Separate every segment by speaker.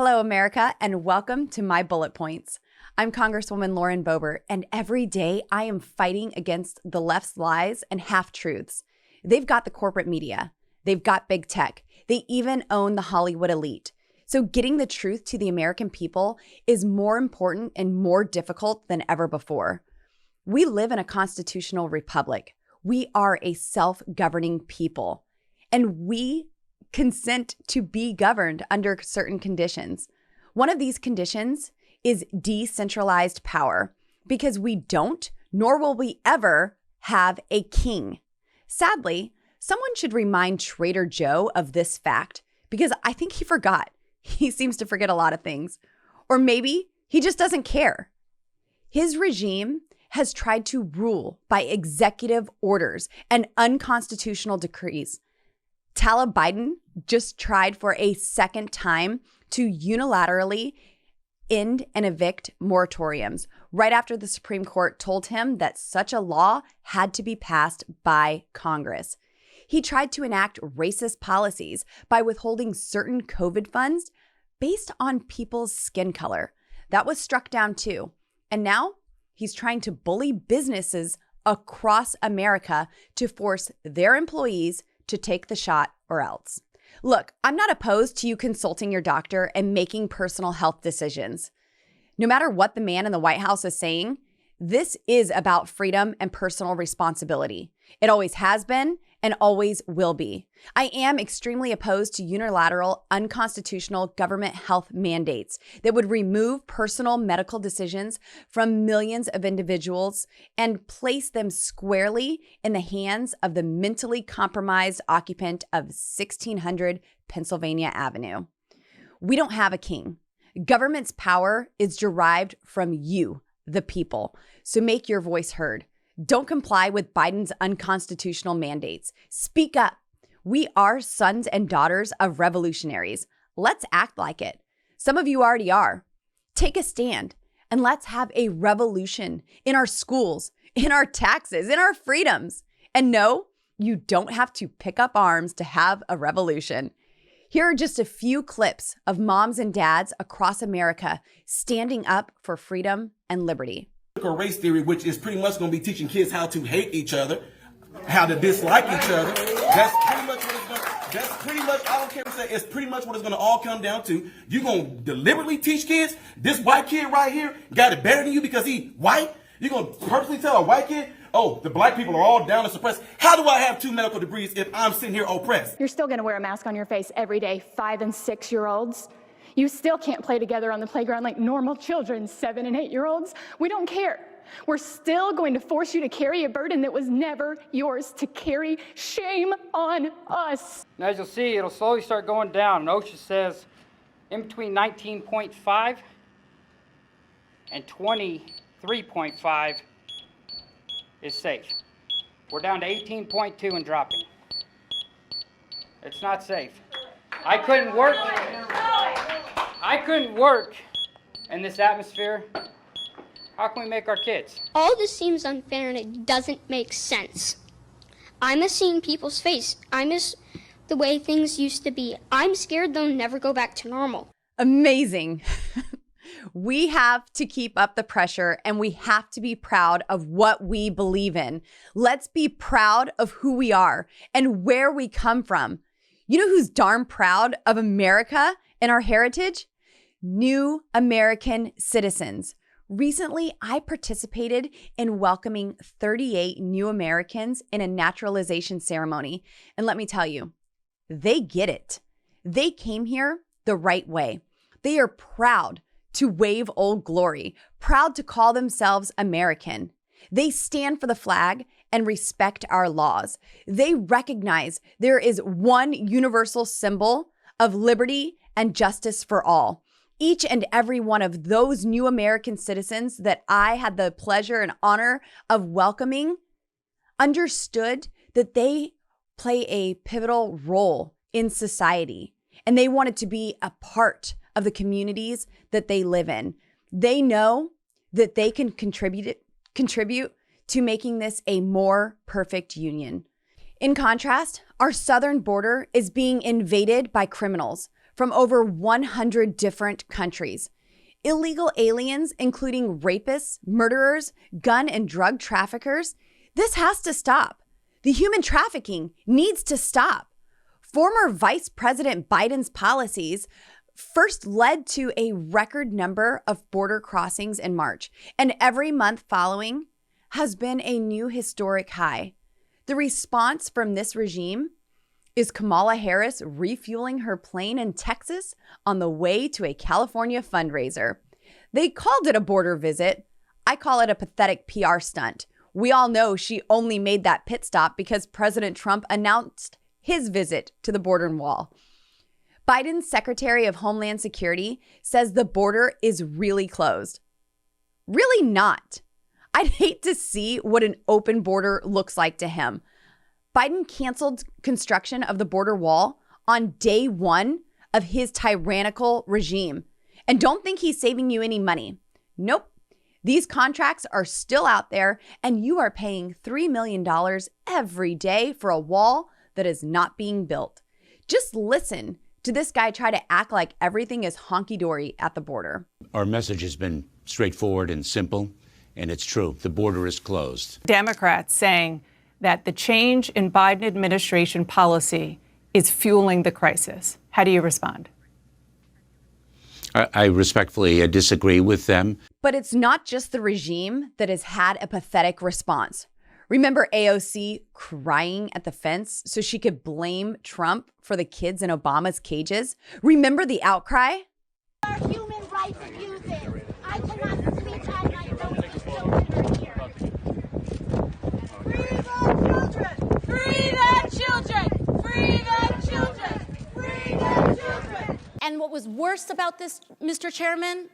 Speaker 1: Hello, America, and welcome to my bullet points. I'm Congresswoman Lauren Boebert, and every day I am fighting against the left's lies and half-truths. They've got the corporate media. They've got big tech. They even own the Hollywood elite. So getting the truth to the American people is more important and more difficult than ever before. We live in a constitutional republic. We are a self-governing people, and we consent to be governed under certain conditions. One of these conditions is decentralized power, because we don't, nor will we ever, have a king. Sadly, someone should remind Trader Joe of this fact, because I think he forgot. He seems to forget a lot of things. Or maybe he just doesn't care. His regime has tried to rule by executive orders and unconstitutional decrees. Biden just tried for a second time to unilaterally end and evict moratoriums right after the Supreme Court told him that such a law had to be passed by Congress. He tried to enact racist policies by withholding certain COVID funds based on people's skin color. That was struck down too. And now he's trying to bully businesses across America to force their employees to take the shot or else. Look, I'm not opposed to you consulting your doctor and making personal health decisions. No matter what the man in the White House is saying, this is about freedom and personal responsibility. It always has been and always will be. I am extremely opposed to unilateral, unconstitutional government health mandates that would remove personal medical decisions from millions of individuals and place them squarely in the hands of the mentally compromised occupant of 1600 Pennsylvania Avenue. We don't have a king. Government's power is derived from you, the people. So make your voice heard. Don't comply with Biden's unconstitutional mandates. Speak up. We are sons and daughters of revolutionaries. Let's act like it. Some of you already are. Take a stand and let's have a revolution in our schools, in our taxes, in our freedoms. And no, you don't have to pick up arms to have a revolution. Here are just a few clips of moms and dads across America standing up for freedom and liberty.
Speaker 2: Race theory, which is pretty much going to be teaching kids how to hate each other, how to dislike each other. That's pretty much what it's going to, that's pretty much, I don't care what you say, it's pretty much what it's going to all come down to. You're going to deliberately teach kids, this white kid right here got it better than you because he white? You're going to purposely tell a white kid, oh, the black people are all down and suppressed. How do I have 2 medical degrees if I'm sitting here oppressed?
Speaker 3: You're still going to wear a mask on your face every day, 5 and 6-year-olds. You still can't play together on the playground like normal children, 7 and 8-year-olds. We don't care. We're still going to force you to carry a burden that was never yours to carry. Shame on us.
Speaker 4: And as you'll see, it'll slowly start going down. And OSHA says in between 19.5 and 23.5 is safe. We're down to 18.2 and dropping. It's not safe. I couldn't work in this atmosphere. How can we make our kids?
Speaker 5: All this seems unfair and it doesn't make sense. I miss seeing people's face. I miss the way things used to be. I'm scared they'll never go back to normal.
Speaker 1: Amazing. We have to keep up the pressure and we have to be proud of what we believe in. Let's be proud of who we are and where we come from. You know who's darn proud of America and our heritage? New American citizens. Recently, I participated in welcoming 38 new Americans in a naturalization ceremony. And let me tell you, they get it. They came here the right way. They are proud to wave Old Glory, proud to call themselves American. They stand for the flag and respect our laws. They recognize there is one universal symbol of liberty and justice for all. Each and every one of those new American citizens that I had the pleasure and honor of welcoming understood that they play a pivotal role in society and they wanted to be a part of the communities that they live in. They know that they can contribute to making this a more perfect union. In contrast, our southern border is being invaded by criminals from over 100 different countries. Illegal aliens, including rapists, murderers, gun and drug traffickers. This has to stop. The human trafficking needs to stop. Former Vice President Biden's policies first led to a record number of border crossings in March, and every month following has been a new historic high. The response from this regime is Kamala Harris refueling her plane in Texas on the way to a California fundraiser. They called it a border visit. I call it a pathetic PR stunt. We all know she only made that pit stop because President Trump announced his visit to the border wall. Biden's Secretary of Homeland Security says the border is really closed. Really not. I'd hate to see what an open border looks like to him. Biden canceled construction of the border wall on day one of his tyrannical regime. And don't think he's saving you any money. Nope. These contracts are still out there, and you are paying $3 million every day for a wall that is not being built. Just listen to this guy try to act like everything is honky-dory at the border.
Speaker 6: Our message has been straightforward and simple, and it's true. The border is closed.
Speaker 7: Democrats saying that the change in Biden administration policy is fueling the crisis. How do you respond?
Speaker 6: I respectfully disagree with them.
Speaker 1: But it's not just the regime that has had a pathetic response. Remember AOC crying at the fence so she could blame Trump for the kids in Obama's cages? Remember the outcry?
Speaker 8: Our human rights abuses. I cannot sleep at night knowing these children are here. Free the children! Free the children! Free the children! Free the children!
Speaker 9: And what was worse about this, Mr. Chairman,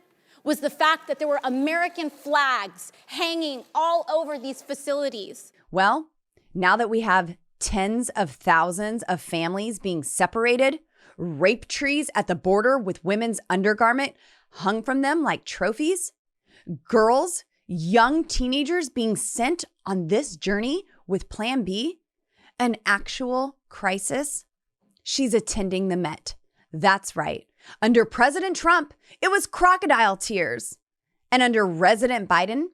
Speaker 9: was the fact that there were American flags hanging all over these facilities.
Speaker 1: Well, now that we have tens of thousands of families being separated, rape trees at the border with women's undergarment hung from them like trophies, girls, young teenagers being sent on this journey with Plan B, an actual crisis, she's attending the Met. That's right. Under President Trump, it was crocodile tears. And under President Biden,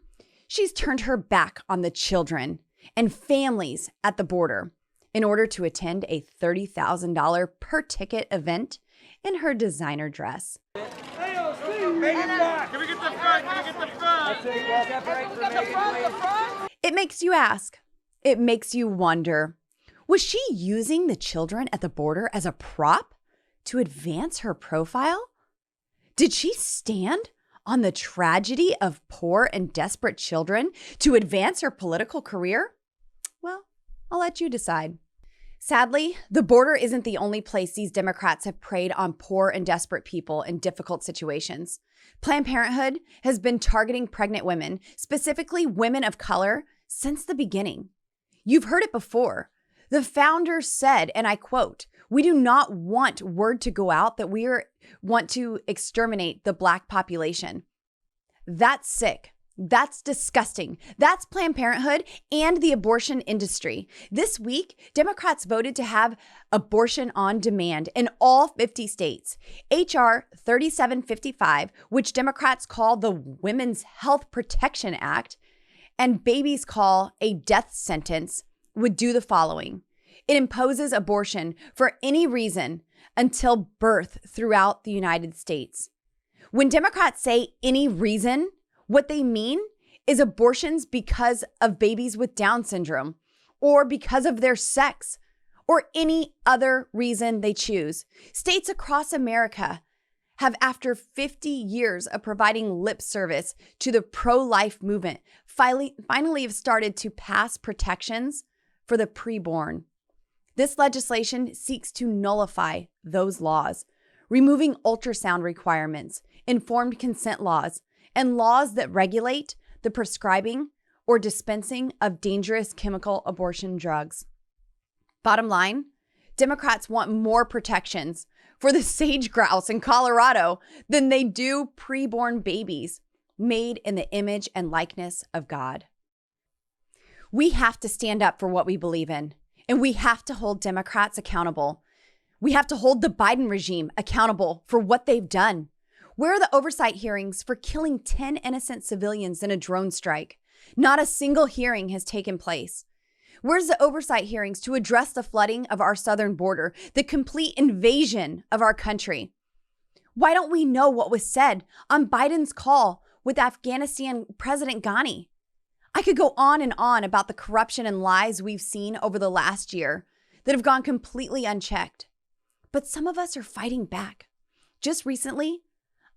Speaker 1: she's turned her back on the children and families at the border in order to attend a $30,000 per ticket event in her designer dress.
Speaker 10: Can we get the front? Can we get the front?
Speaker 1: It makes you ask. It makes you wonder. Was she using the children at the border as a prop to advance her profile? Did she stand on the tragedy of poor and desperate children to advance her political career? Well, I'll let you decide. Sadly, the border isn't the only place these Democrats have preyed on poor and desperate people in difficult situations. Planned Parenthood has been targeting pregnant women, specifically women of color, since the beginning. You've heard it before. The founders said, and I quote, "We do not want word to go out that we want to exterminate the Black population." That's sick. That's disgusting. That's Planned Parenthood and the abortion industry. This week, Democrats voted to have abortion on demand in all 50 states. H.R. 3755, which Democrats call the Women's Health Protection Act, and babies call a death sentence, would do the following. It imposes abortion for any reason until birth throughout the United States. When Democrats say any reason, what they mean is abortions because of babies with Down syndrome, or because of their sex, or any other reason they choose. States across America have, after 50 years of providing lip service to the pro-life movement, finally have started to pass protections for the preborn. This legislation seeks to nullify those laws, removing ultrasound requirements, informed consent laws, and laws that regulate the prescribing or dispensing of dangerous chemical abortion drugs. Bottom line, Democrats want more protections for the sage grouse in Colorado than they do preborn babies made in the image and likeness of God. We have to stand up for what we believe in, and we have to hold Democrats accountable. We have to hold the Biden regime accountable for what they've done. Where are the oversight hearings for killing 10 innocent civilians in a drone strike? Not a single hearing has taken place. Where's the oversight hearings to address the flooding of our southern border, the complete invasion of our country? Why don't we know what was said on Biden's call with Afghanistan President Ghani? I could go on and on about the corruption and lies we've seen over the last year that have gone completely unchecked. But some of us are fighting back. Just recently,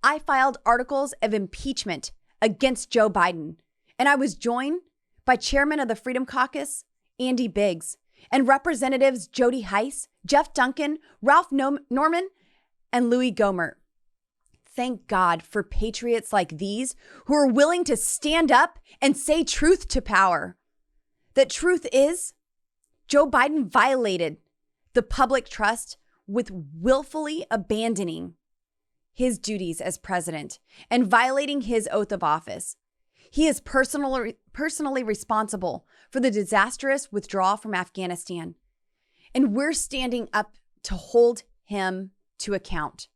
Speaker 1: I filed articles of impeachment against Joe Biden, and I was joined by Chairman of the Freedom Caucus, Andy Biggs, and Representatives Jody Heiss, Jeff Duncan, Ralph Norman, and Louis Gohmert. Thank God for patriots like these who are willing to stand up and say truth to power. The truth is, Joe Biden violated the public trust with willfully abandoning his duties as president and violating his oath of office. He is personally responsible for the disastrous withdrawal from Afghanistan, and we're standing up to hold him to account.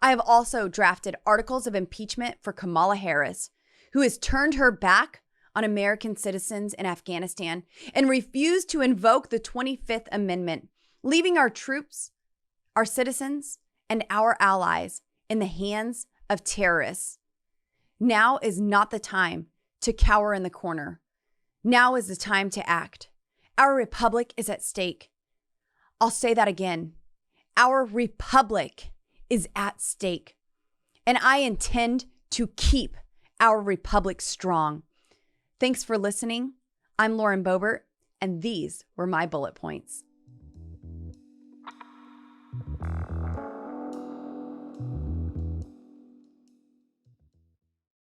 Speaker 1: I have also drafted articles of impeachment for Kamala Harris, who has turned her back on American citizens in Afghanistan and refused to invoke the 25th Amendment, leaving our troops, our citizens, and our allies in the hands of terrorists. Now is not the time to cower in the corner. Now is the time to act. Our republic is at stake. I'll say that again. Our republic is at stake. And I intend to keep our republic strong. Thanks for listening. I'm Lauren Boebert, and these were my bullet points.